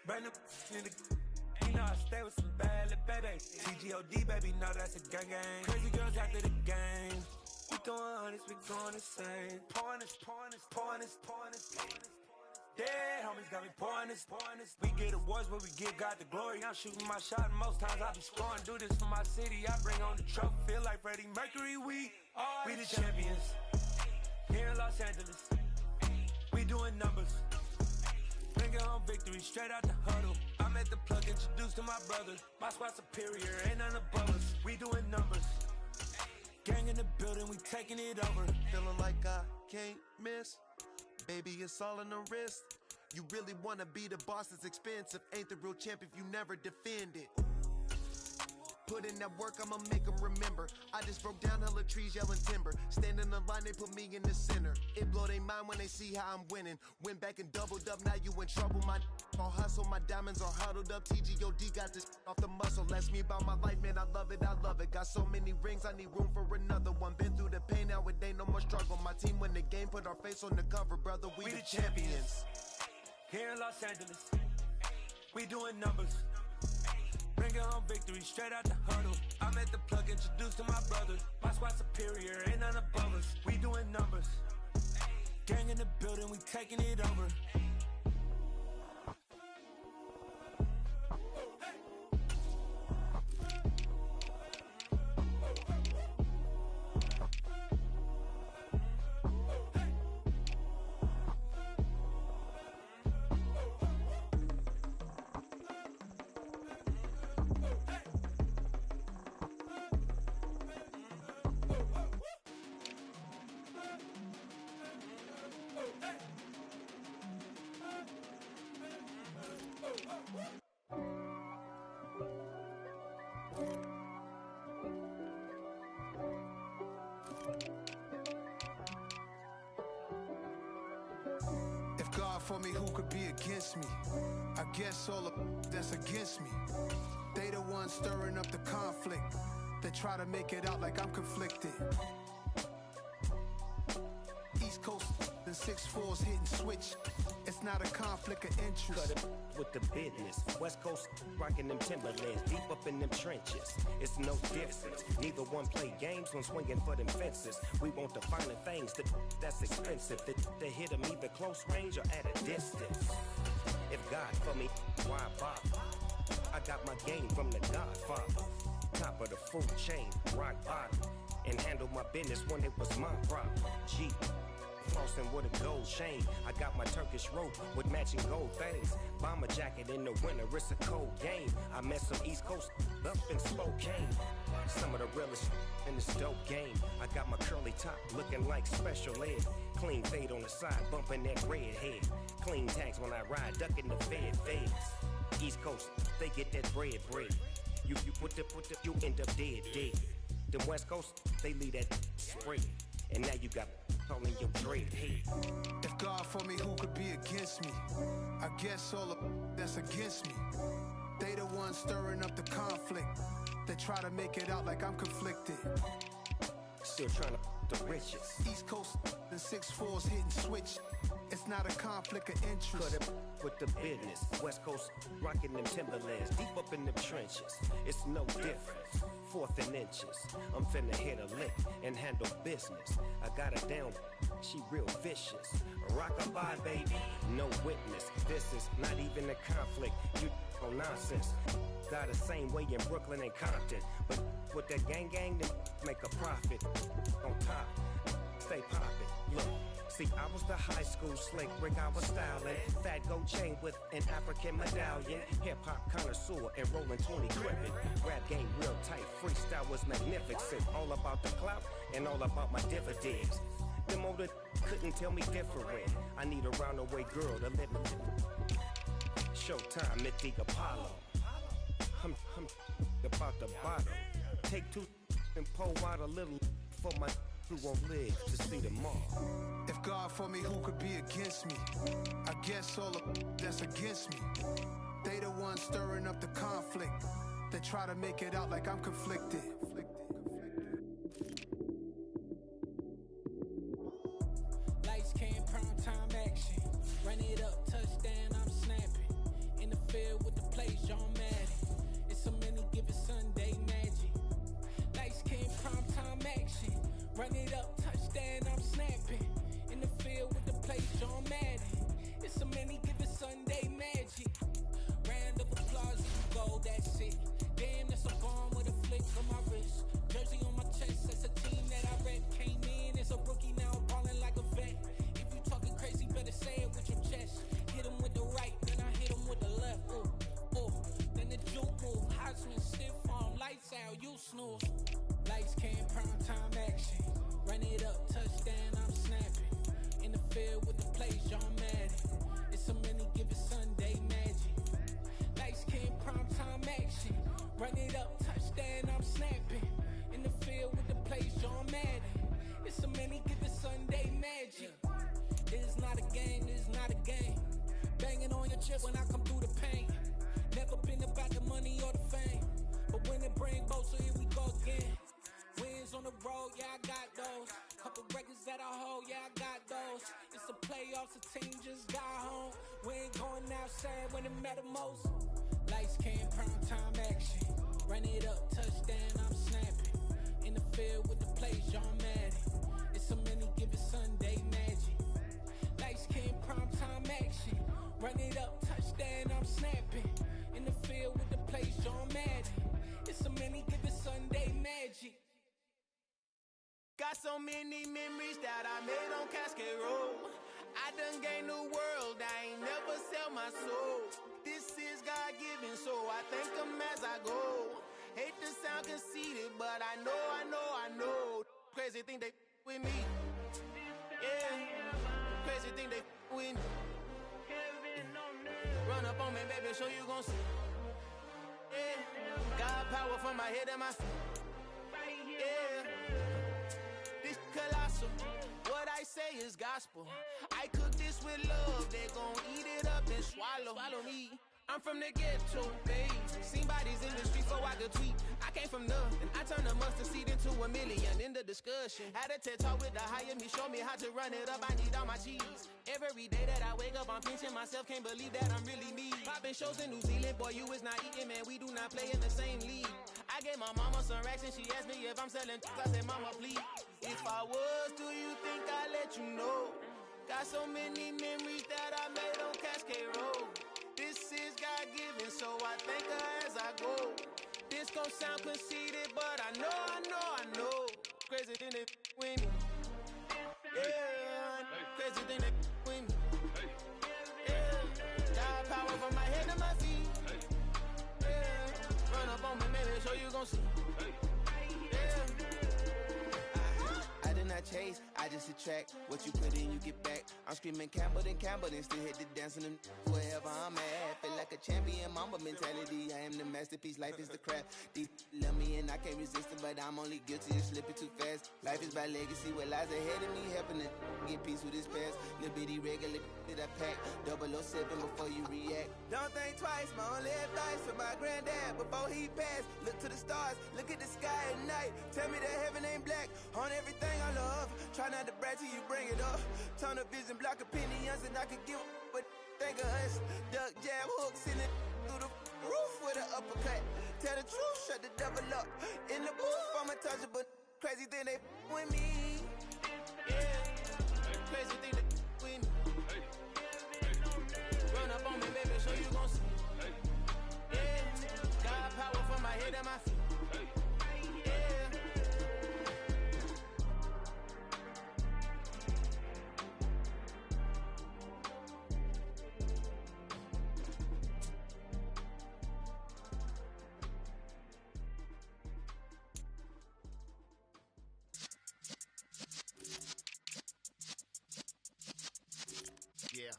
Brand new nigga. You know I stay with some bad little baby. TGOD, baby, know that's a gang gang. Crazy girls after the game. We throwing hundreds, we going insane. Pouring this. Dead homies got me pouring this. We get awards, but we give God the glory. I'm shooting my shot, and most times I be scoring. Do this for my city, I bring on the trophy. Feel like Freddie Mercury, we the champions. Here in Los Angeles, we doing numbers. Bringing home victory straight out the huddle. I'm at the plug, introduced to my brother. My squad superior, ain't none above us. We doing numbers. Gang in the building, we taking it over. Feeling like I can't miss. Baby, it's all in the wrist. You really wanna be the boss, it's expensive. Ain't the real champ if you never defend it. Put in that work, I'ma make them remember. I just broke down hella trees, yelling timber. Stand in the line, they put me in the center. It blow they mind when they see how I'm winning. Went back and doubled up, now you in trouble. My all hustle, my diamonds are huddled up. TGOD got this off the muscle. Ask me about my life, man, I love it. Got so many rings, I need room for another one. Been through the pain, now it ain't no more struggle. My team win the game, put our face on the cover, brother. We the champions. Here in Los Angeles, we doing numbers. Bringing home victory straight out the huddle. I'm at the plug, introduced to my brother. My squad superior, ain't none above us. We doing numbers. Gang in the building, we taking it over. For me, who could be against me? I guess all of that's against me. They the ones stirring up the conflict. They try to make it out like I'm conflicted. East Coast and 6'4's hitting switch. It's not a conflict of interest. Cut it with the business. West Coast rocking them Timberlands, deep up in them trenches. It's no difference. Neither one play games when swinging for them fences. We want the finer things that's expensive. They hit them either close range or at a distance. If God for me, why bother? I got my game from the Godfather. Top of the food chain, rock bottom. And handle my business when it was my problem. G. Flossing with a gold chain. I got my Turkish rope with matching gold things. Bomber jacket in the winter, it's a cold game. I met some East Coast up in Spokane. Some of the realest in this dope game. I got my curly top looking like special ed. Clean fade on the side, bumping that red head. Clean tags when I ride, ducking the feds. East Coast, they get that bread. You you end up dead. Then West Coast, they leave that spread. And now you got all in your dread head. If God for me, who could be against me? I guess all of that's against me. They the ones stirring up the conflict. They try to make it out like I'm conflicted. Still trying to the riches. East Coast and 6'4's hitting switch. It's not a conflict of interest. Cut it with the business. West Coast rocking them Timberlands, deep up in them trenches. It's no difference. 4th and inches. I'm finna hit a lick and handle business. I got her down, she real vicious. Rock-a-bye, baby, no witness. This is not even a conflict. You on nonsense. Got the same way in Brooklyn and Compton. But with that gang, then make a profit. On top, stay poppin'. Look. See, I was the high school slick Rick, I was styling. Fat gold chain with an African medallion. Hip-hop connoisseur and rolling 20 gripping. Rap game real tight, freestyle was magnificent. All about the clout and all about my dividends. Them older couldn't tell me different. I need a round-away girl to live with. Showtime at the Apollo. I'm about the bottom. Take 2 and pour out a little for my who won't live to see tomorrow. If God for me, who could be against me? I guess all of that's against me. They the ones stirring up the conflict. They try to make it out like I'm conflicted. Lights came, prime time action. Run it up, touchdown, I'm snapping. In the field. Run it up, touchdown, I'm snapping. In the field with the play, John Madden. It's a many given Sunday magic. Round of applause, go, that's it. Damn, that's a bomb with a flick on my wrist. Jersey on my chest, that's a team that I rep. Came in as a rookie, now I'm ballin' like a vet. If you talking crazy, better say it with your chest. Hit him with the right, then I hit him with the left. Ooh, ooh. Then the juke move, Heisman, stiff arm, lights out, you snooze. Lights came, prime time action. Run it up, touchdown, I'm snapping. In the field with the plays, John Madden. It's a many given Sunday magic. Lights came, prime time action. Run it up, touchdown, I'm snapping. In the field with the plays, John Madden. It's a many given Sunday magic. It's not a game, it's not a game. Banging on your chest when I come through the pain. Never been about the money or the fame. But when it bring both, so here we go again. Wins on the road, yeah, I got those. Couple records that I hold, yeah, I got those. It's the playoffs, the team just got home. We ain't going outside when it matter most. Lights came, prime time action. Run it up, touchdown, I'm snapping. In the field with the plays, John Madden. It's a many given Sunday magic. Lights came, prime time action. Run it up, touchdown, I'm snapping. In the field with the plays, John Madden. It's a many given Sunday magic. Got so many memories that I made on Cascade Road. I done gained the world, I ain't never sell my soul. This is God-given, so I thank him as I go. Hate to sound conceited, but I know. Crazy thing they with me. Yeah, crazy thing they with me. Run up on me, baby, so you gon' see. Yeah, God power from my head and my feet. Yeah. Colossal. What I say is gospel. I cook this with love. They gon' eat it up and swallow me. I'm from the ghetto, babe. Seen bodies in the street before I could tweet. I came from nothing. I turned a mustard seed into a million in the discussion. Had a TED talk with the higher me, show me how to run it up. I need all my cheese. Every day that I wake up, I'm pinching myself. Can't believe that I'm really me. Popping shows in New Zealand, boy, you is not eating, man. We do not play in the same league. I gave my mama some racks and she asked me if I'm selling. I said, mama, please. If I was, do you think I'd let you know? Got so many memories that I made on Cascade Road. This is God-given, so I thank her as I go. This gon' sound conceited, but I know. Crazy thing they with me. Yeah, crazy thing they with me. Yeah, God power from my head to my feet. Yeah, run up on me, maybe, so you gon' see. I did not chase, I just attract. What you put in, you get back. I'm screaming Campbell, then still hit the dancing and wherever I'm at. Feel like a champion, mamba mentality. I am the masterpiece, life is the craft. Deep love me and I can't resist it, but I'm only guilty of slipping too fast. Life is by legacy, what lies ahead of me, helping to get peace with this past. Little bitty regular that I pack, 007 before you react. Don't think twice, my only advice for my granddad before he passed. Look to the stars, look at the sky at night. Tell me that heaven ain't black on everything I love. Try not to brag till you bring it up. Tunnel vision, block opinions, and I could give but think of us. Duck, jab, hooks in it through the roof with an uppercut. Tell the truth, shut the devil up. In the booth, I'm untouchable. Crazy thing they with me. Yeah, crazy thing they with me. Run up on me, baby, so you gon' see. Yeah, God power from my head and my feet. Yeah.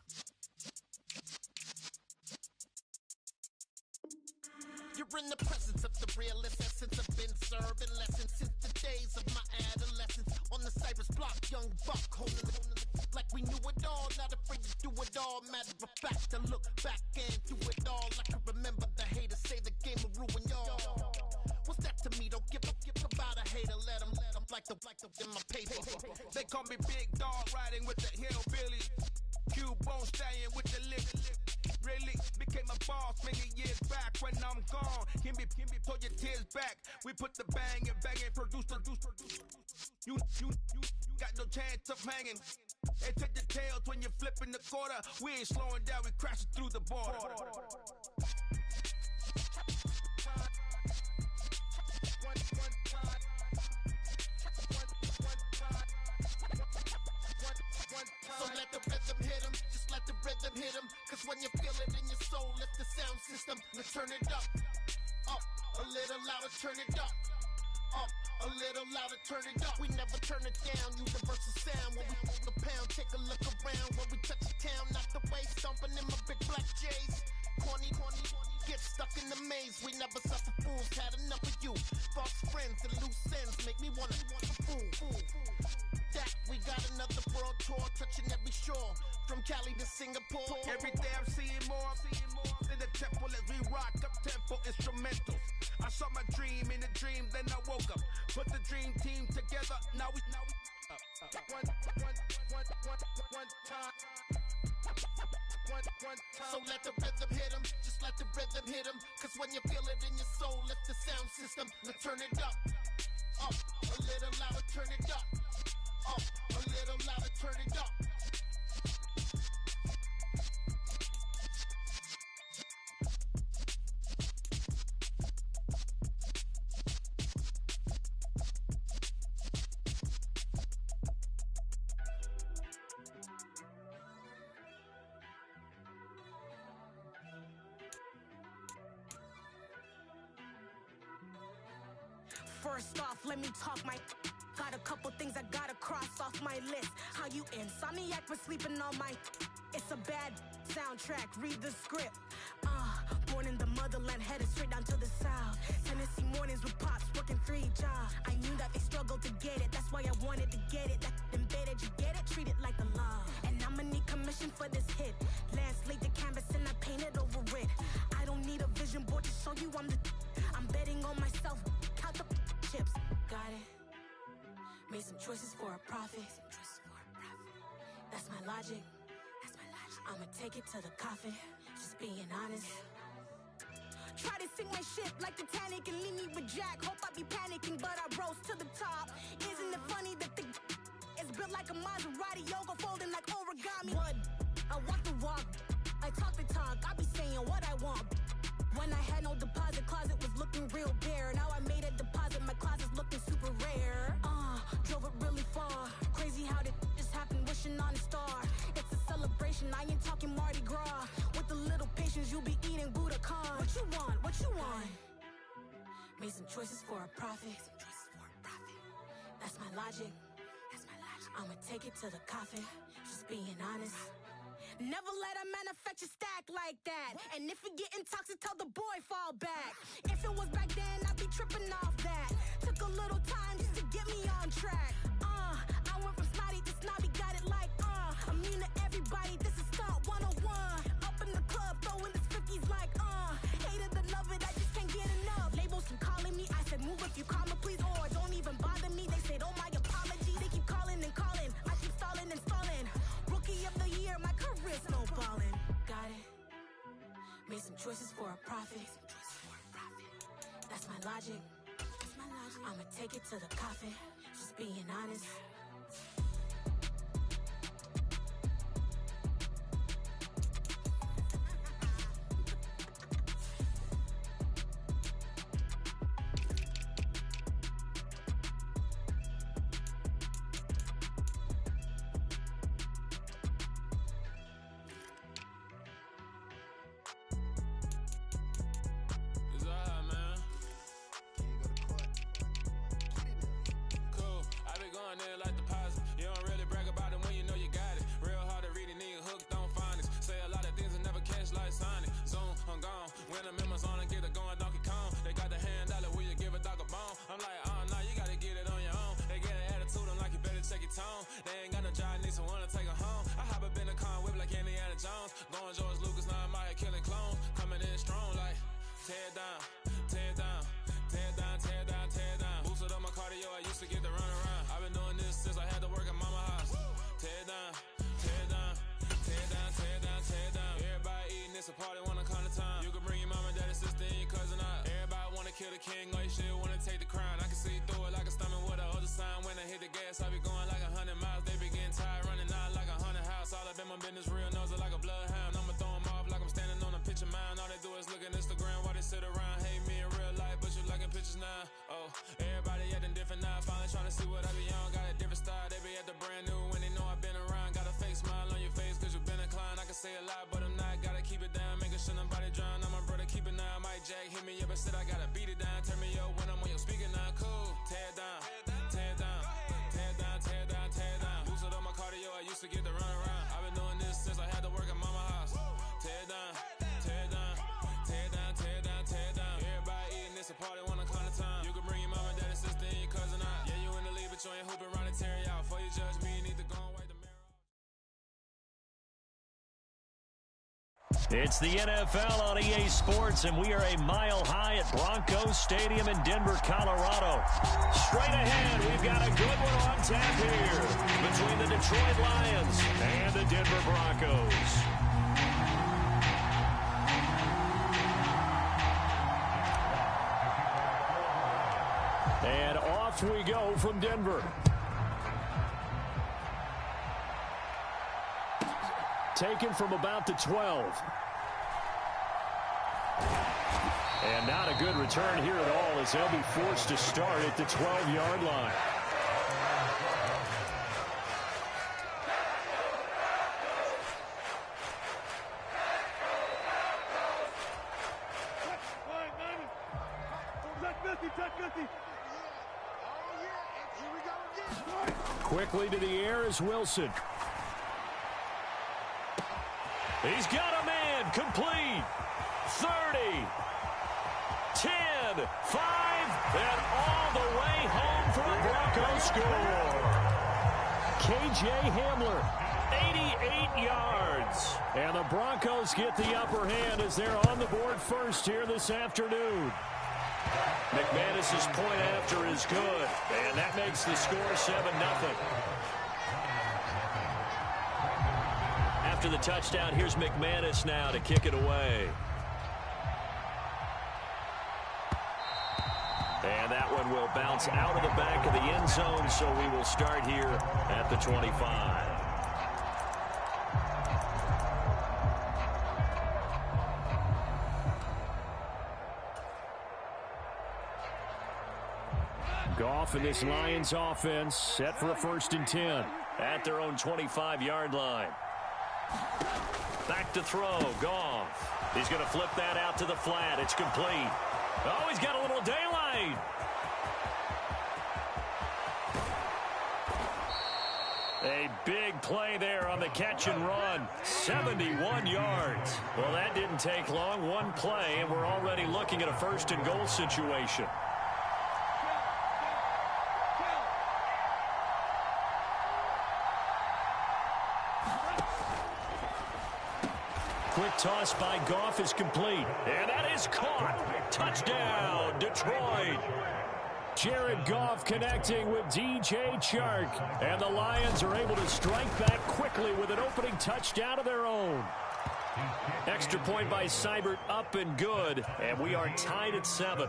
You're in the presence of the realest essence. I've been serving lessons since the days of my adolescence. On the Cypress block, young buck holding it like we knew it all. Not afraid to do it all. Matter of fact, to look back and do it all. I can remember the haters say the game will ruin y'all. What's that to me? Don't give about a hater. Let them like the in my paper. They call me Big Dog, riding with the hillbilly. Q-Bone stallion with the lip. Really became a boss many years back. When I'm gone, give me pull your tears back. We put the bang and produce. You got no chance of hanging. And take the tails when you're flipping the quarter. We ain't slowing down, we crashing through the border. So let the rhythm hit him, just let the rhythm hit him. Cause when you feel it in your soul, lift the sound system. Let's turn it up, a little louder, turn it up, a little louder, turn it up. We never turn it down, universal sound. When we move the pound, take a look around. When we touch the town, knock the waist, stomping in my big black J's. Corny, get stuck in the maze. We never suffer fools, had enough of you. False friends and loose ends make me wanna fool. That we got another world tour, touching every shore, from Cali to Singapore. Every day I'm seeing more in the temple as we rock up tempo instrumentals. I saw my dream in a dream, then I woke up. Put the dream team together, now we one time. So let the rhythm hit him, just let the rhythm hit him. Cause when you feel it in your soul, lift the sound system. Let's turn it up, a little louder, turn it up, a little louder, turn it up. First off, let me talk my. Got a couple things I gotta cross off my list. How you insomniac for sleeping on my. It's a bad soundtrack, read the script. Born in the motherland, headed straight down to the south. Tennessee mornings with pops, working 3 jobs. I knew that they struggled to get it, that's why I wanted to get it. That embedded, you get it, treat it like a law. And I'ma need commission for this hit. Lance laid the canvas and I painted over it. I don't need a vision board to show you I'm the. I'm betting on myself, count the chips. Got it. Made some choices for a profit. That's my logic. I'ma take it to the coffin. Just being honest. Try to sink my ship like Titanic and leave me with Jack. Hope I be panicking, but I rose to the top. Isn't it funny that the is built like a Maserati, yoga folding like origami? What? I walk the walk. I talk the talk. I be saying what I want. When I had no deposit, closet was looking real bare. Now I made a deposit, my closet's looking super rare. Drove it really far. Crazy how did this happen, wishing on a star. It's a celebration, I ain't talking Mardi Gras. With a little patience, you'll be eating Budokan. What you want? What you want? Made some choices for a profit. That's my logic. I'ma take it to the coffin. Just being honest. Never let a manufacture stack like that. And if it getting toxic, tell the boy fall back. If it was back then, I'd be tripping off that. Took a little time just to get me on track. I went from snotty to snobby, got it like immune to everybody, this is stunt 101. Up in the club, throwing this 50s like hate it or love it, I just can't get enough. Labels keep calling me, I said move if you call me please, or don't even bother me. They said oh my apology, they keep calling and calling. I keep stalling and stalling. Rookie of the year, my career's snowballing. Got it. Made some choices for a profit. That's my logic. I'ma take it to the coffin. Just being honest. sign when I hit the gas. I be going like 100 miles. They be getting tired, running out like a haunted house. All up in my business, real nose like a bloodhound. I'ma throw them off like I'm standing on a picture mound. All they do is look at Instagram while they sit around. Hate me in real life, but you liking pictures now. Oh, everybody acting different now. Finally trying to see what I be on. Got a different style. They be at the brand new when they know I've been around. Got a fake smile on your face cause you been inclined. I can say a lot, but I'm not. Gotta keep it down, making sure nobody drown. I'm my brother, keep it now. Mike Jack hit me up and said I gotta beat it down. Turn me up when I'm on your speaker now. Cool, tear it down, tear it down, tear it down, tear it down, tear it down. Lose it on my cardio, I used to get to run around. I've been doing this since I had to work at mama house. Tear it down, tear it down, tear it down, tear it down, tear it down. Everybody eating this a party, one o'clock of time. You can bring your mama, daddy, sister, and your cousin out. Yeah, you in the league, but you ain't hooping around and tearing out. Before you judge me, you need to go and wipe the mirror. It's the NFL on EA Sports, and we are a mile high at Broncos Stadium in Denver, Colorado. Straight ahead, we've got a good one on tap here between the Detroit Lions and the Denver Broncos. And off we go from Denver. Taken from about the 12. And not a good return here at all as they'll be forced to start at the 12-yard line. Quickly to the air is Wilson. He's got a man, complete, 30, 10, 5, and all the way home for a Broncos score. K.J. Hamler, 88 yards. And the Broncos get the upper hand as they're on the board first here this afternoon. McManus's point after is good, and that makes the score 7-0. After the touchdown, here's McManus now to kick it away. And that one will bounce out of the back of the end zone, so we will start here at the 25. Goff and this Lions offense set for a 1st and 10 at their own 25-yard line. Back to throw, Goff. He's going to flip that out to the flat. It's complete. Oh, he's got a little daylight. A big play there on the catch and run. 71 yards. Well, that didn't take long. One play, and we're already looking at a 1st and goal situation. Quick toss by Goff is complete. And that is caught. Touchdown, Detroit. Jared Goff connecting with DJ Chark. And the Lions are able to strike back quickly with an opening touchdown of their own. Extra point by Seibert, up and good. And we are tied at 7.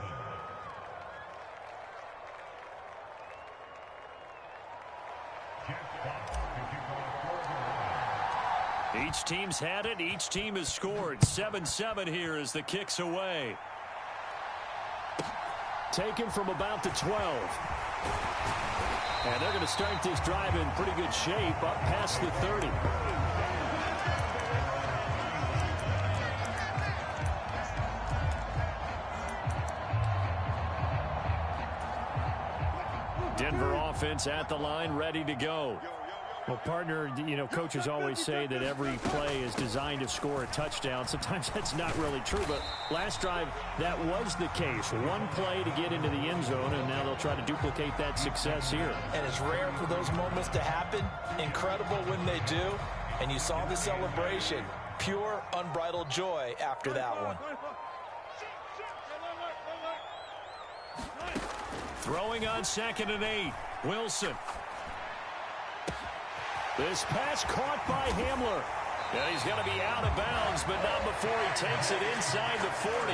Each team's had it. Each team has scored. 7-7 here as the kick's away. Taken from about the 12. And they're going to start this drive in pretty good shape up past the 30. Denver offense at the line, ready to go. Well, partner, you know, coaches always say that every play is designed to score a touchdown. Sometimes that's not really true, but last drive, that was the case. One play to get into the end zone, and now they'll try to duplicate that success here. And it's rare for those moments to happen. Incredible when they do. And you saw the celebration. Pure, unbridled joy after that one. Throwing on 2nd and 8. Wilson. This pass caught by Hamler. And he's going to be out of bounds, but not before he takes it inside the 40.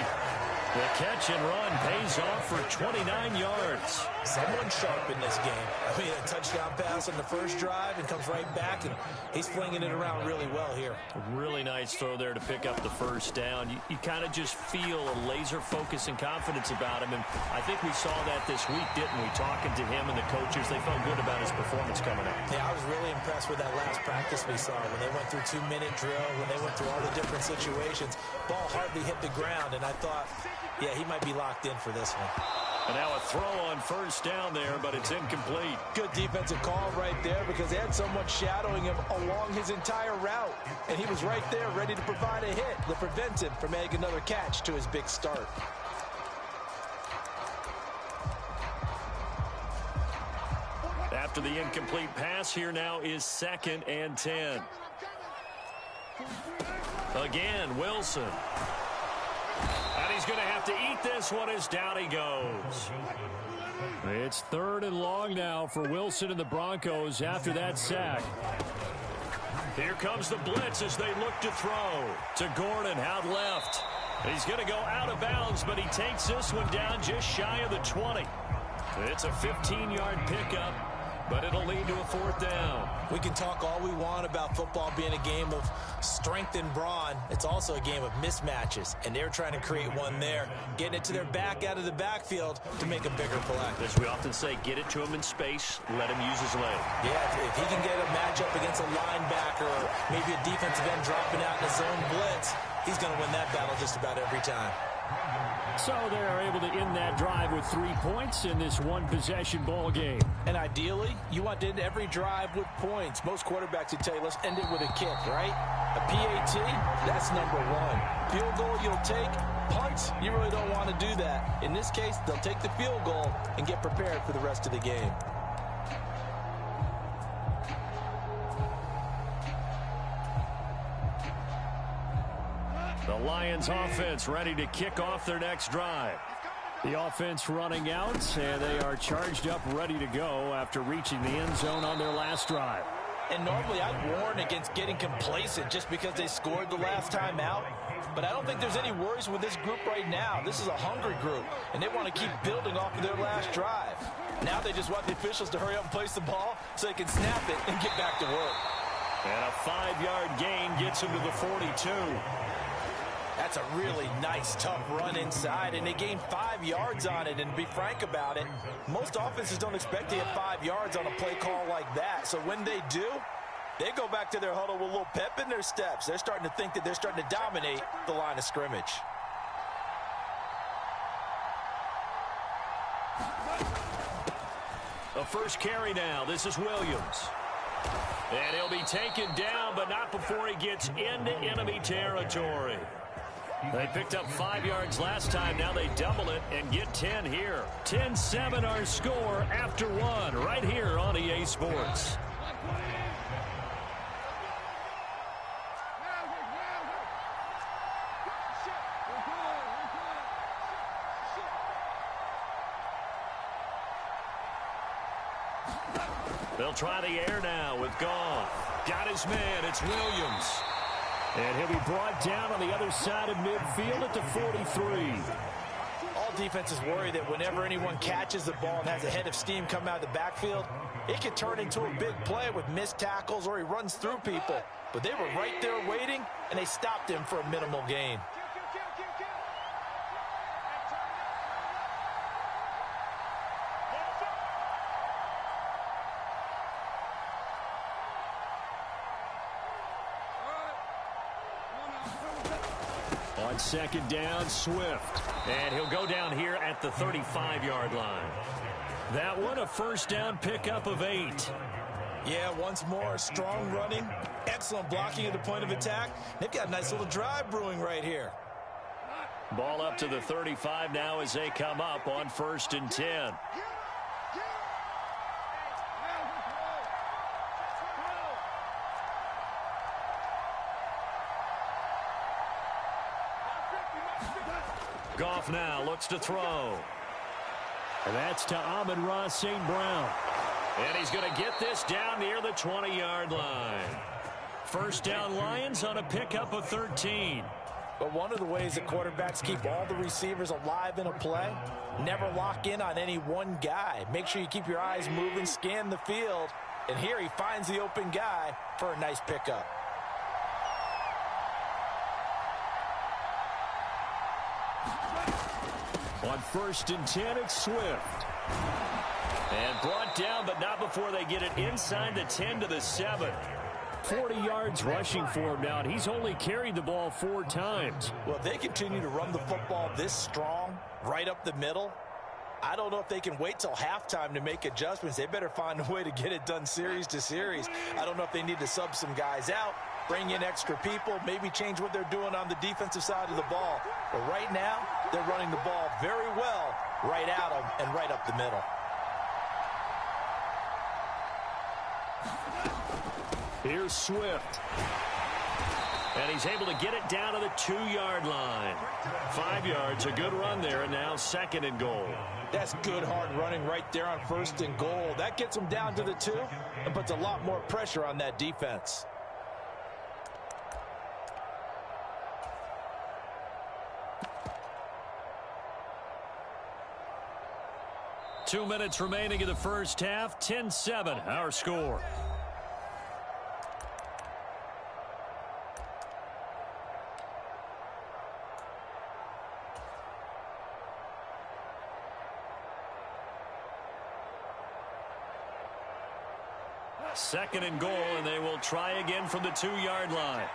The catch and run pays off for 29 yards. Someone sharp in this game. I mean, a touchdown pass on the first drive and comes right back, and he's flinging it around really well here. Really nice throw there to pick up the first down. You kind of just feel a laser focus and confidence about him, and I think we saw that this week, didn't we? Talking to him and the coaches, they felt good about his performance coming up. Yeah, I was really impressed with that last practice we saw when they went through 2-minute drill, when they went through all the different situations. Ball hardly hit the ground, and I thought, yeah, he might be locked in for this one. And now a throw on first down there, but it's incomplete. Good defensive call right there because they had someone shadowing him along his entire route. And he was right there ready to provide a hit that prevents him from adding another catch to his big start. After the incomplete pass, here now is 2nd and 10. Again, Wilson. And he's going to have to eat this one as down he goes. It's 3rd and long now for Wilson and the Broncos after that sack. Here comes the blitz as they look to throw to Gordon out left. He's going to go out of bounds, but he takes this one down just shy of the 20. It's a 15-yard pickup, but it'll lead to a 4th down. We can talk all we want about football being a game of strength and brawn. It's also a game of mismatches, and they're trying to create one there, getting it to their back out of the backfield to make a bigger play. As we often say, get it to him in space, let him use his leg. Yeah, if he can get a matchup against a linebacker or maybe a defensive end dropping out in a zone blitz, he's going to win that battle just about every time. So they are able to end that drive with 3 points in this one-possession ball game. And ideally, you want to end every drive with points. Most quarterbacks would tell you, let's end it with a kick, right? A PAT, that's number 1. Field goal you'll take. Punts, you really don't want to do that. In this case, they'll take the field goal and get prepared for the rest of the game. The Lions offense ready to kick off their next drive. The offense running out, and they are charged up, ready to go after reaching the end zone on their last drive. And normally I'd warn against getting complacent just because they scored the last time out. But I don't think there's any worries with this group right now. This is a hungry group, and they want to keep building off of their last drive. Now they just want the officials to hurry up and place the ball so they can snap it and get back to work. And a 5-yard gain gets him to the 42. That's a really nice, tough run inside, and they gained 5 yards on it. And to be frank about it, most offenses don't expect to get 5 yards on a play call like that. So when they do, they go back to their huddle with a little pep in their steps. They're starting to think that they're starting to dominate the line of scrimmage. The first carry now. This is Williams. And he'll be taken down, but not before he gets into enemy territory. They picked up 5 yards last time. Now they double it and get 10 here. 10-7 our score after 1 right here on EA Sports. They'll try the air now with Goff. Got his man. It's Williams. And he'll be brought down on the other side of midfield at the 43. All defenses worry that whenever anyone catches the ball and has a head of steam come out of the backfield, it could turn into a big play with missed tackles or he runs through people. But they were right there waiting, and they stopped him for a minimal gain. On second down, Swift. And he'll go down here at the 35-yard line. That one, a first down pickup of 8. Yeah, once more, strong running, excellent blocking at the point of attack. They've got a nice little drive brewing right here. Ball up to the 35 now as they come up on 1st and 10. Goff now looks to throw. And that's to Amon-Ra St. Brown. And he's going to get this down near the 20-yard line. First down Lions on a pickup of 13. But one of the ways that quarterbacks keep all the receivers alive in a play, never lock in on any one guy. Make sure you keep your eyes moving, scan the field. And here he finds the open guy for a nice pickup. On 1st and 10, it's Swift. And brought down, but not before they get it inside the 10 to the 7. 40 yards rushing for him now, and he's only carried the ball 4 times. Well, if they continue to run the football this strong, right up the middle, I don't know if they can wait till halftime to make adjustments. They better find a way to get it done series to series. I don't know if they need to sub some guys out, bring in extra people, maybe change what they're doing on the defensive side of the ball. But right now, they're running the ball very well right at them and right up the middle. Here's Swift. And he's able to get it down to the 2-yard line. 5 yards, a good run there, and now 2nd and goal. That's good hard running right there on 1st and goal. That gets them down to the 2 and puts a lot more pressure on that defense. Two minutes remaining in the first half. 10-7, our score. Second and goal, and they will try again from the 2-yard line.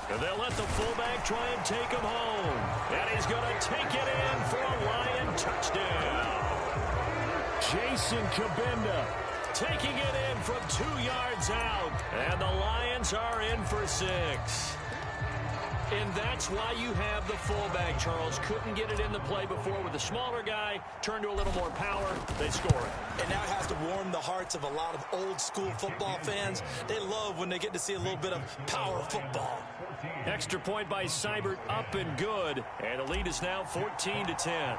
And they'll let the fullback try and take him home. And he's going to take it in for a Lion touchdown. Jason Kabinda taking it in from 2 yards out. And the Lions are in for 6. And that's why you have the fullback, Charles. Couldn't get it in the play before with the smaller guy. Turned to a little more power. They score it. And that has to warm the hearts of a lot of old-school football fans. They love when they get to see a little bit of power football. Extra point by Seibert, up and good. And the lead is now 14-10.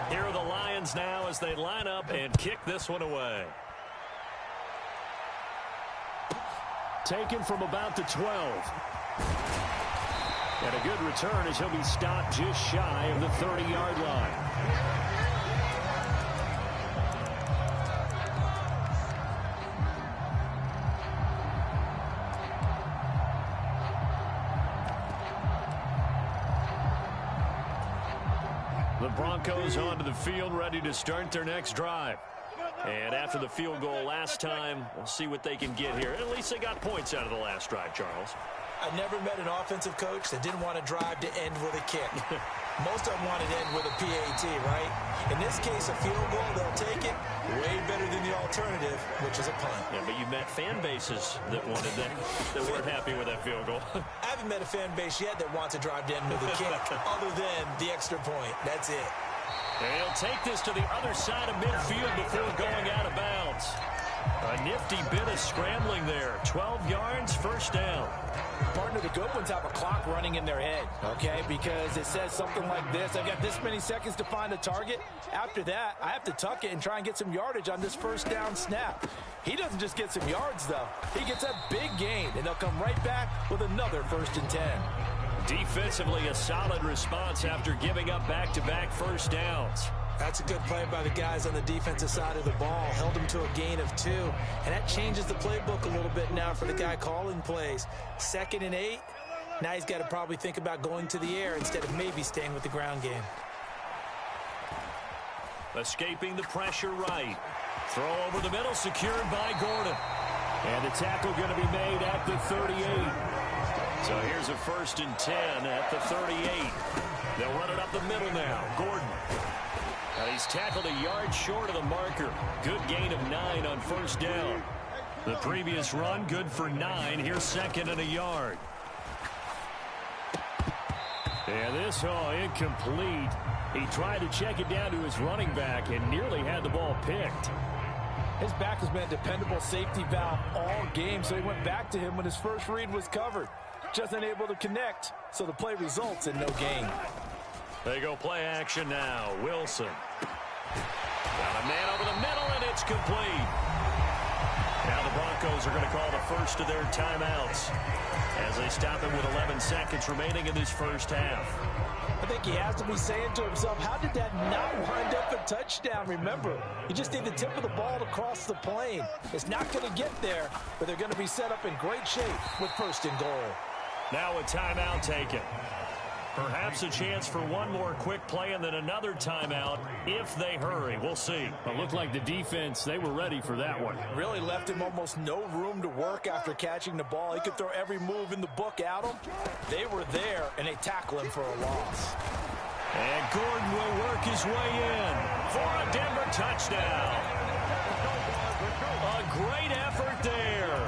Here are the Lions now as they line up and kick this one away. Taken from about the 12. And a good return as he'll be stopped just shy of the 30-yard line. The Broncos onto the field, ready to start their next drive. And after the field goal last time, we'll see what they can get here. At least they got points out of the last drive, Charles. I never met an offensive coach that didn't want to drive to end with a kick. Most of them wanted to end with a PAT, right? In this case, a field goal, they'll take it. Way better than the alternative, which is a punt. Yeah, but you met fan bases that wanted that weren't happy with that field goal. I haven't met a fan base yet that wants to drive to end with a kick, other than the extra point. That's it. And he'll take this to the other side of midfield before going out of bounds. A nifty bit of scrambling there. 12 yards, first down. Partner, the good ones have a clock running in their head, okay? Because it says something like this. I've got this many seconds to find a target. After that, I have to tuck it and try and get some yardage on this first down snap. He doesn't just get some yards, though. He gets a big gain, and they'll come right back with another 1st and 10. Defensively, a solid response after giving up back-to-back first downs. That's a good play by the guys on the defensive side of the ball. Held them to a gain of 2. And that changes the playbook a little bit now for the guy calling plays. 2nd and 8. Now he's got to probably think about going to the air instead of maybe staying with the ground game. Escaping the pressure right. Throw over the middle, secured by Gordon. And the tackle going to be made at the 38. So here's a 1st and 10 at the 38. They'll run it up the middle now. Gordon. And he's tackled a yard short of the marker. Good gain of 9 on first down. The previous run, good for 9. Here's 2nd and a yard. And this, incomplete. He tried to check it down to his running back and nearly had the ball picked. His back has been a dependable safety valve all game, so he went back to him when his first read was covered. Just unable to connect, so the play results in no gain. They go play action now. Wilson. Got a man over the middle, and it's complete. Now the Broncos are going to call the first of their timeouts as they stop it with 11 seconds remaining in this first half. I think he has to be saying to himself, how did that not wind up a touchdown? Remember, you just need the tip of the ball to cross the plane. It's not going to get there, but they're going to be set up in great shape with first and goal. Now a timeout taken. Perhaps a chance for one more quick play and then another timeout if they hurry. We'll see. It looked like the defense, they were ready for that one. Really left him almost no room to work after catching the ball. He could throw every move in the book at him. They were there, and they tackle him for a loss. And Gordon will work his way in for a Denver touchdown. A great effort there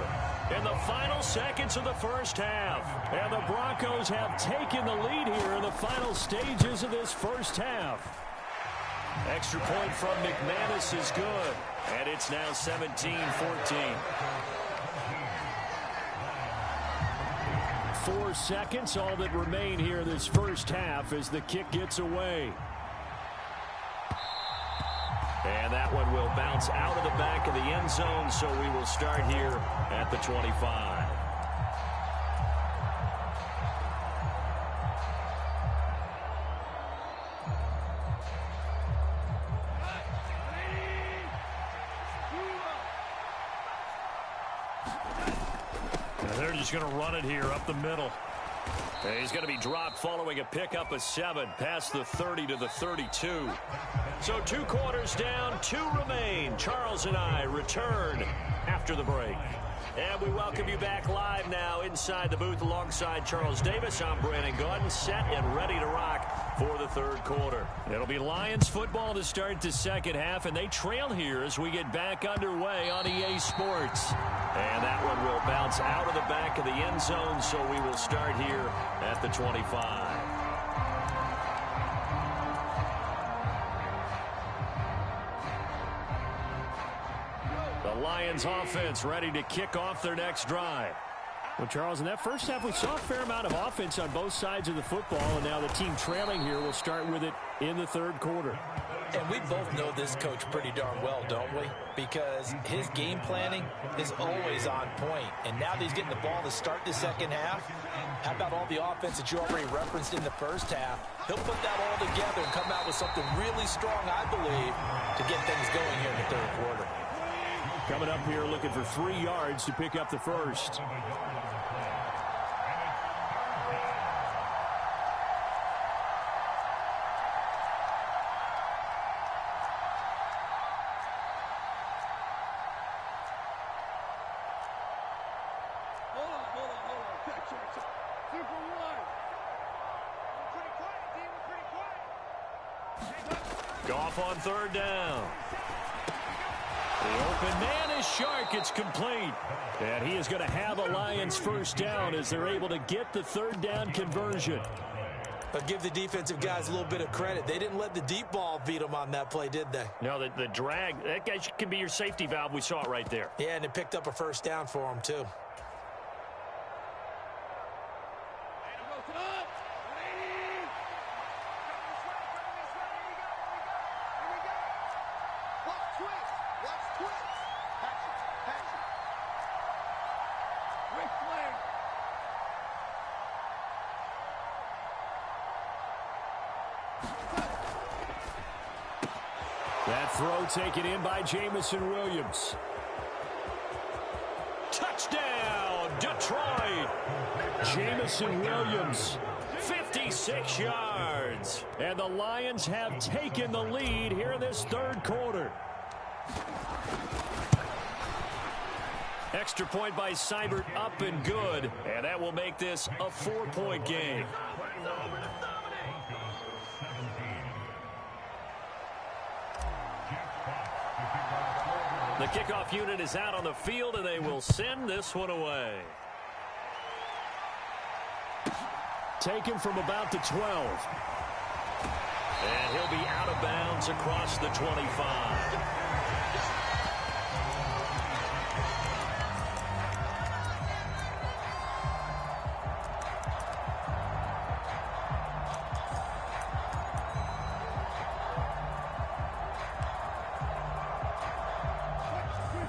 in the final seconds of the first half. And the Broncos have taken the lead here in the final stages of this first half. Extra point from McManus is good. And it's now 17-14. 4 seconds, all that remain here this first half as the kick gets away. And that one will bounce out of the back of the end zone, so we will start here at the 25. And they're just going to run it here up the middle. And he's going to be dropped following a pickup of 7 past the 30 to the 32. So 2 quarters down, 2 remain. Charles and I return after the break. And we welcome you back live now inside the booth alongside Charles Davis. I'm Brandon Gaudin, set and ready to rock for the third quarter. It'll be Lions football to start the second half, and they trail here as we get back underway on EA Sports. And that one will bounce out of the back of the end zone, so we will start here at the 25. The Lions offense ready to kick off their next drive. Well, Charles, in that first half, we saw a fair amount of offense on both sides of the football, and now the team trailing here will start with it in the third quarter. And we both know this coach pretty darn well, don't we? Because his game planning is always on point. And now that he's getting the ball to start the second half, how about all the offense that you already referenced in the first half? He'll put that all together and come out with something really strong, I believe, to get things going here in the third quarter. Coming up here looking for 3 yards to pick up the first. Goff on third down. The open man is Shark. It's complete. And he is going to have a Lions first down as they're able to get the third down conversion. But give the defensive guys a little bit of credit. They didn't let the deep ball beat them on that play, did they? No, the drag, that guy can be your safety valve. We saw it right there. Yeah, and it picked up a first down for him, too. That throw taken in by Jamison Williams. Touchdown, Detroit! Jamison Williams, 56 yards. And the Lions have taken the lead here in this third quarter. Extra point by Seibert, up and good. And that will make this a 4-point game. The kickoff unit is out on the field, and they will send this one away. Taken from about the 12. And he'll be out of bounds across the 25.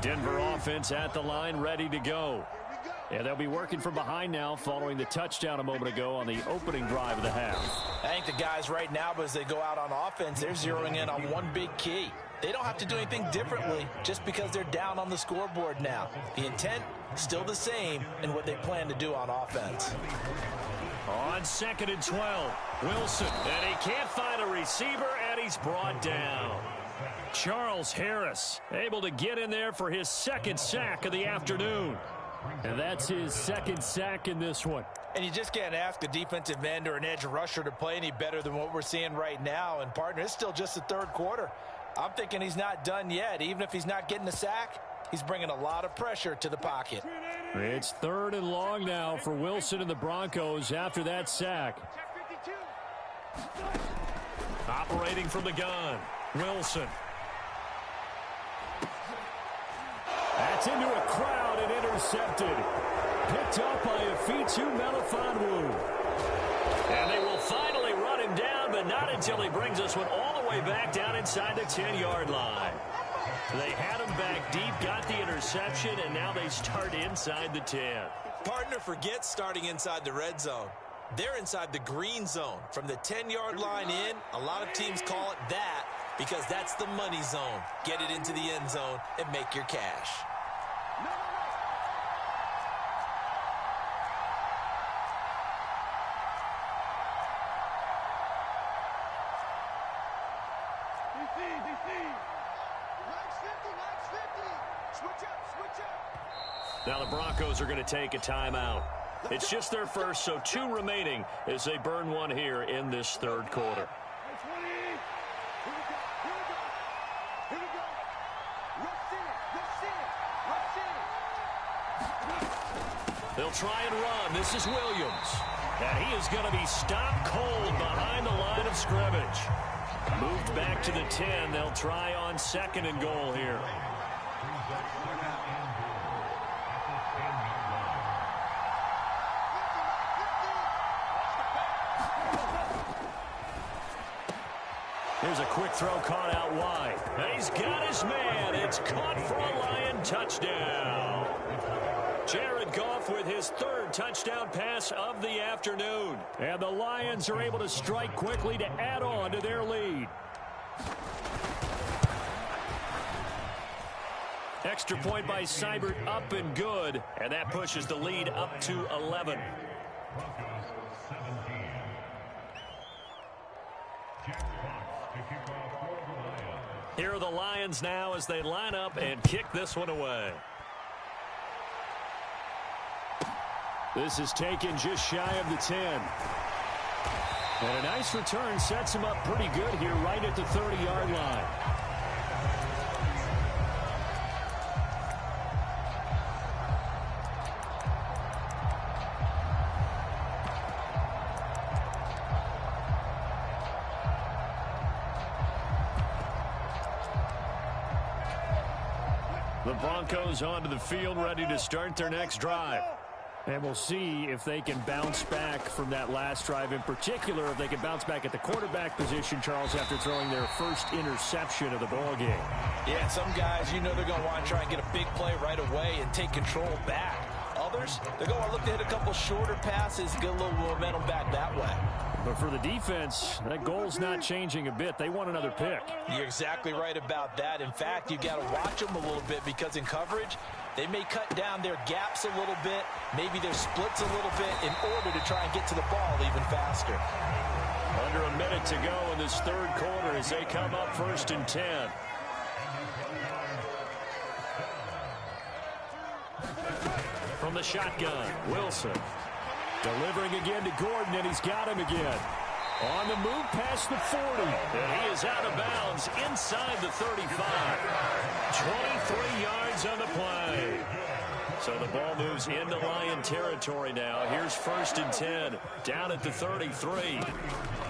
Denver offense at the line, ready to go. And they'll be working from behind now following the touchdown a moment ago on the opening drive of the half. I think the guys right now, as they go out on offense, they're zeroing in on one big key. They don't have to do anything differently just because they're down on the scoreboard now. The intent, still the same in what they plan to do on offense. On 2nd and 12, Wilson, and he can't find a receiver, and he's brought down. Charles Harris able to get in there for his second sack of the afternoon. And that's his second sack in this one. And you just can't ask a defensive end or an edge rusher to play any better than what we're seeing right now. And, partner, it's still just the third quarter. I'm thinking he's not done yet. Even if he's not getting a sack, he's bringing a lot of pressure to the pocket. It's 3rd and long now for Wilson and the Broncos after that sack. Operating from the gun, Wilson. That's into a crowd and intercepted. Picked up by Afitu Melifonwu. And they will finally run him down, but not until he brings this one all the way back down inside the 10-yard line. They had him back deep, got the interception, and now they start inside the 10. Partner, forget starting inside the red zone. They're inside the green zone. From the 10-yard line in, a lot of teams call it that because that's the money zone. Get it into the end zone and make your cash. Now the Broncos are going to take a timeout. It's just their first, so 2 remaining as they burn one here in this third quarter. They'll try and run. This is Williams. And he is going to be stopped cold behind the line of scrimmage. Moved back to the 10. They'll try on 2nd and goal here. Here's a quick throw caught out wide. And he's got his man. It's caught for a Lion touchdown. Jared Goff with his 3rd touchdown pass of the afternoon. And the Lions are able to strike quickly to add on to their lead. Extra point by Seibert, up and good. And that pushes the lead up to 11. Here are the Lions now as they line up and kick this one away. This is taken just shy of the 10. And a nice return sets him up pretty good here right at the 30-yard line. The Broncos onto the field, ready to start their next drive. And we'll see if they can bounce back from that last drive, in particular if they can bounce back at the quarterback position, Charles, after throwing their first interception of the ballgame. Yeah, some guys, you know they're going to want to try and get a big play right away and take control back. Others, they're going to look to hit a couple shorter passes, get a little momentum back that way. But for the defense, that goal's not changing a bit. They want another pick. You're exactly right about that. In fact, you got to watch them a little bit because in coverage, they may cut down their gaps a little bit, maybe their splits a little bit in order to try and get to the ball even faster. Under a minute to go in this third quarter as they come up 1st and 10. From the shotgun, Wilson. Delivering again to Gordon, and he's got him again. On the move past the 40. And he is out of bounds inside the 35. 23 yards on the play. So the ball moves into Lion territory now. Here's 1st and 10. Down at the 33.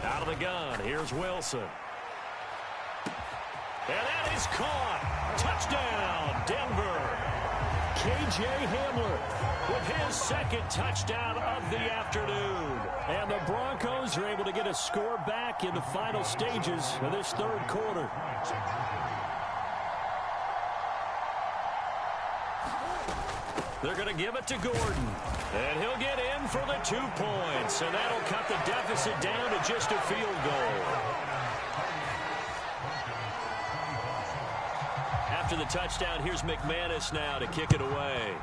Out of the gun. Here's Wilson. And that is caught. Touchdown, Denver. K.J. Hamler with his 2nd touchdown of the afternoon. And the Broncos are able to get a score back in the final stages of this third quarter. They're going to give it to Gordon. And he'll get in for the 2 points. And that'll cut the deficit down to just a field goal. After the touchdown, here's McManus now to kick it away.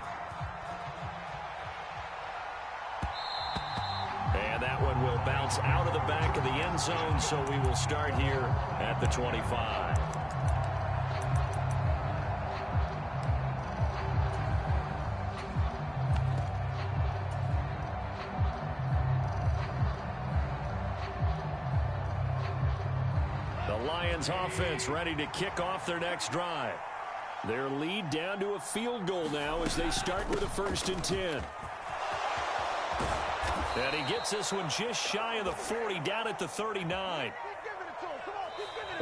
And that one will bounce out of the back of the end zone, so we will start here at the 25. The Lions offense ready to kick off their next drive. Their lead down to a field goal now as they start with a 1st and 10. And he gets this one just shy of the 40, down at the 39.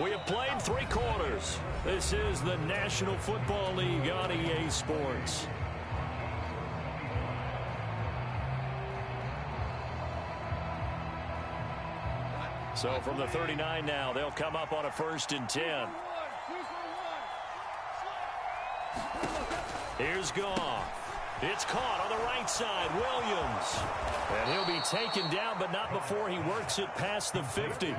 We have played 3 quarters. This is the National Football League on EA Sports. So from the 39 now, they'll come up on a 1st and 10. Here's Goff. It's caught on the right side, Williams. And he'll be taken down, but not before he works it past the 50.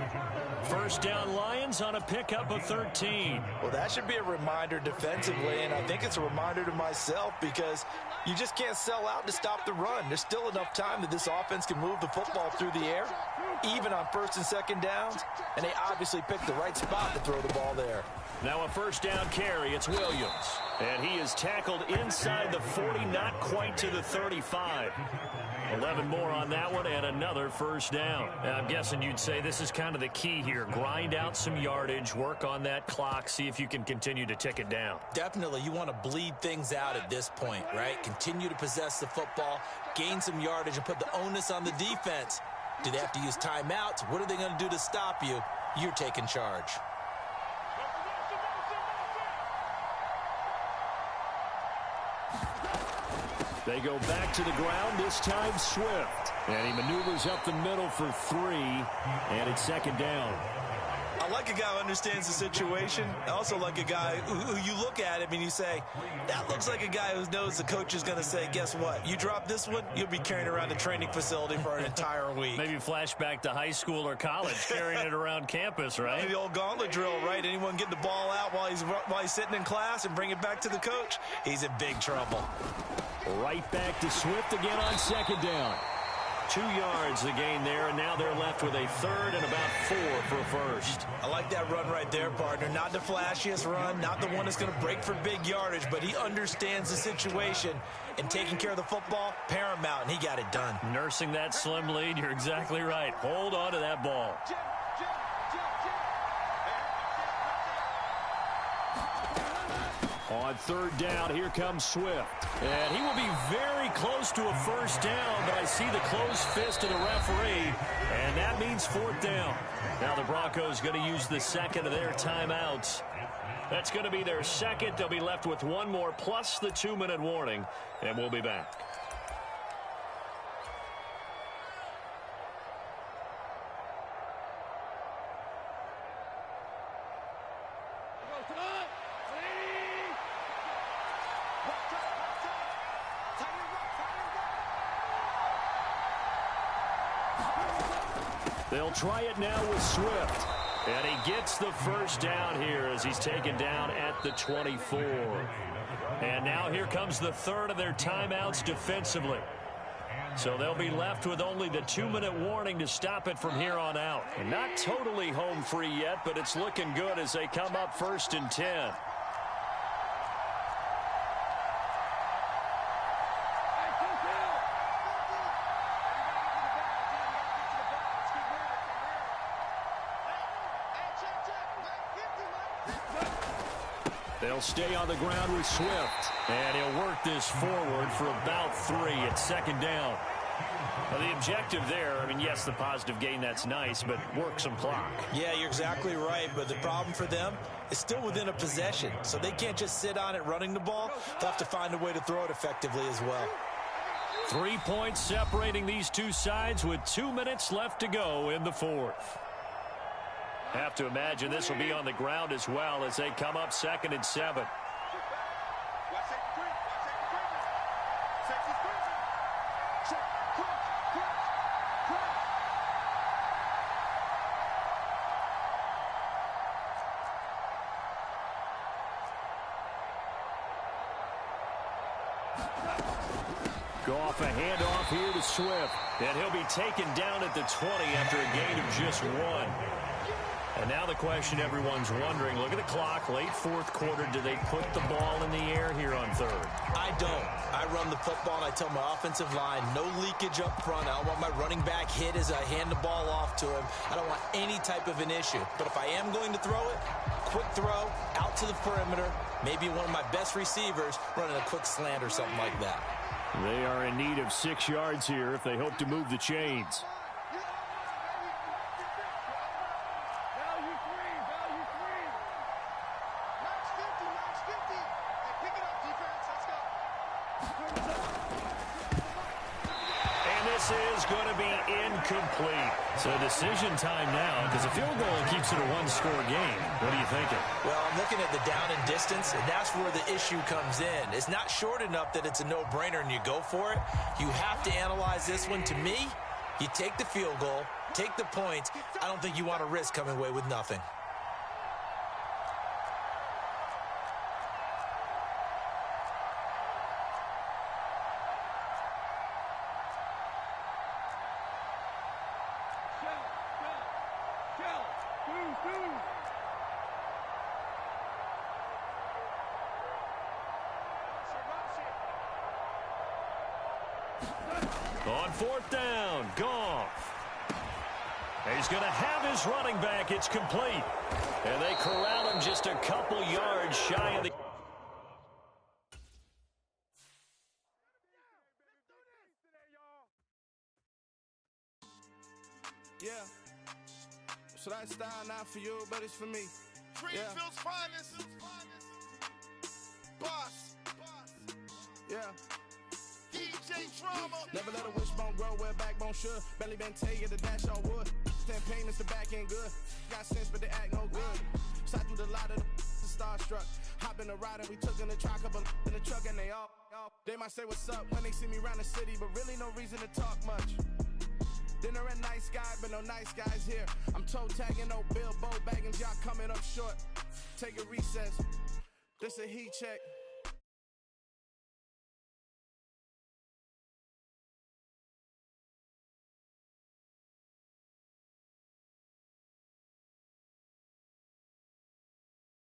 1st down Lions on a pickup of 13. Well, that should be a reminder defensively, and I think it's a reminder to myself because you just can't sell out to stop the run. There's still enough time that this offense can move the football through the air, even on 1st and 2nd downs, and they obviously picked the right spot to throw the ball there. Now a 1st down carry. It's Williams. And he is tackled inside the 40, not quite to the 35. 11 more on that one and another 1st down. Now, I'm guessing you'd say this is kind of the key here. Grind out some yardage, work on that clock, see if you can continue to tick it down. Definitely, you want to bleed things out at this point, right? Continue to possess the football, gain some yardage, and put the onus on the defense. Do they have to use timeouts? What are they going to do to stop you? You're taking charge. They go back to the ground, this time Swift. And he maneuvers up the middle for 3, and it's 2nd down. I like a guy who understands the situation. I also like a guy who you look at him and you say, that looks like a guy who knows the coach is going to say, guess what? You drop this one, you'll be carrying around the training facility for an entire week. Maybe flashback to high school or college, carrying it around campus, right? The old gauntlet drill, right? Anyone get the ball out while he's sitting in class and bring it back to the coach? He's in big trouble. Right back to Swift again on 2nd down. 2 yards the gain there, and now they're left with a 3rd and about 4 for a 1st. I like that run right there, partner. Not the flashiest run, not the one that's going to break for big yardage, but he understands the situation, and taking care of the football, paramount, and he got it done. Nursing that slim lead, you're exactly right. Hold on to that ball. On 3rd down, here comes Swift. And he will be very close to a 1st down, but I see the closed fist of the referee, and that means 4th down. Now the Broncos going to use the 2nd of their timeouts. That's going to be their 2nd. They'll be left with 1 more plus the 2-minute warning, and we'll be back. They'll try it now with Swift. And he gets the 1st down here as he's taken down at the 24. And now here comes the 3rd of their timeouts defensively. So they'll be left with only the 2-minute warning to stop it from here on out. And not totally home free yet, but it's looking good as they come up 1st and 10. They'll stay on the ground with Swift. And he'll work this forward for about 3 at 2nd down. Well, the objective there, I mean, yes, the positive gain, that's nice, but work some clock. Yeah, you're exactly right, but the problem for them is still within a possession, so they can't just sit on it running the ball. They'll have to find a way to throw it effectively as well. 3 points separating these two sides with 2 minutes left to go in the 4th. Have to imagine this will be on the ground as well as they come up 2nd and 7. Goff a handoff here to Swift. And he'll be taken down at the 20 after a gain of just 1. And now the question everyone's wondering, look at the clock, late fourth quarter, do they put the ball in the air here on third? I don't. I run the football and I tell my offensive line, no leakage up front. I don't want my running back hit as I hand the ball off to him. I don't want any type of an issue. But if I am going to throw it, quick throw, out to the perimeter, maybe one of my best receivers running a quick slant or something like that. They are in need of 6 yards here if they hope to move the chains. Is going to be incomplete. So decision time now because a field goal keeps it a one-score game. What are you thinking? Well, I'm looking at the down and distance, and that's where the issue comes in. It's not short enough that it's a no-brainer and you go for it. You have to analyze this one. To me, you take the field goal, take the points. I don't think you want to risk coming away with nothing. On fourth down, Goff. He's going to have his running back. It's complete. And they corral him just a couple yards shy of the... Yeah. So that style not for you, but it's for me. Greenfield's finest. Boss. Yeah. DJ Drama. Never let a wishbone grow where a backbone should. Belly been tell you the dash on wood. 10 pain is the back end good. Got sense but they act no good. Shot through the lot of the starstruck. Hop in the ride and we took in the truck up in the truck and they all. They might say what's up when they see me around the city, but really no reason to talk much. Dinner a nice guy, but no nice guys here. I'm toe tagging, no Bilbo bagging, y'all coming up short. Take a recess. This a heat check.